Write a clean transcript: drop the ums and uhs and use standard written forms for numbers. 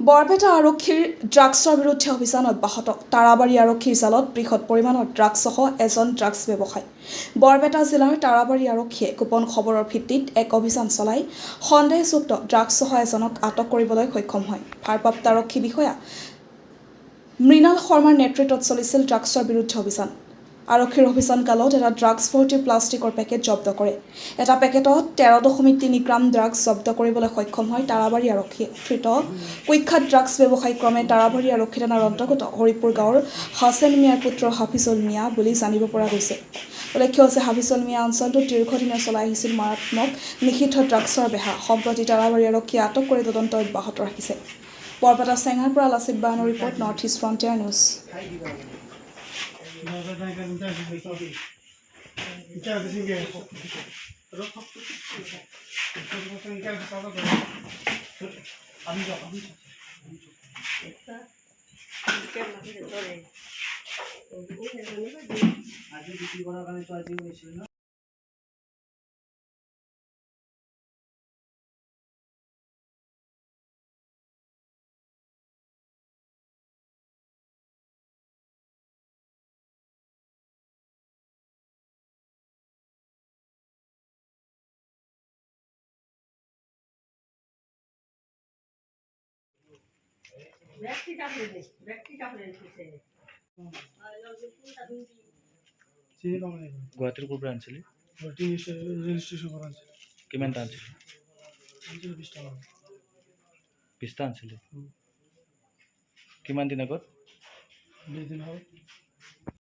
বৰপেটা আৰক্ষীৰ ড্ৰাগছৰ বিৰুদ্ধে অভিযান অব্যাহত। তাৰাবাৰী আৰক্ষীৰ জালত বৃহৎ পৰিমাণৰ ড্ৰাগছসহ এজন ড্ৰাগছ ব্যৱসায়ী। বৰপেটা জিলাৰ তাৰাবাৰী আৰক্ষীয়ে গোপন খবৰৰ ভিত্তিত এক অভিযান চলাই সন্দেহযুক্ত ড্ৰাগছসহ এজনক আটক কৰিবলৈ সক্ষম হয়। ভাৰপ্ৰাপ্ত আৰক্ষী বিষয়া মৃণাল শৰ্মাৰ নেতৃত্বত চলিছিল ড্ৰাগছৰ বিৰুদ্ধে অভিযান। আৰক্ষীৰ অভিযান কালত এটা ড্ৰাগছ ভৰ্তি প্লাষ্টিকৰ পেকেট জব্দ কৰে। এটা পেকেটত 13.3 গ্ৰাম ড্ৰাগছ জব্দ কৰিবলৈ সক্ষম হয় তাৰাবাৰী আৰক্ষীয়ে। ধৃত কুখ্যাত ড্ৰাগছ ব্যৱসায়ী ক্ৰমে তাৰাবাৰী আৰক্ষী থানাৰ অন্তৰ্গত হৰিপুৰ গাঁৱৰ হাছেন মিয়াৰ পুত্ৰ হাফিজুল মিয়া বুলি জানিব পৰা গৈছে। উল্লেখ্য যে হাফিজুল মিয়া অঞ্চলটোত দীৰ্ঘদিনে চলাই আহিছিল মাৰাত্মক নিষিদ্ধ ড্ৰাগছৰ বেহা। সম্প্ৰতি তাৰাবাৰী আৰক্ষীয়ে আটক কৰি তদন্ত অব্যাহত ৰাখিছে। বৰপেটা চেঙাৰ পৰা লাচিত বায়ানৰ report, North East Frontier news. গুৱাহাটীৰ ক'ৰ পৰা আনিছিলি? ৰেজিষ্ট্ৰেশ্যন কৰা আছে। কিমানটা আনিছিলি? 20 টকা। 20টা আনিছিলি? কিমান দিন আগত? 20 দিন হ'ল।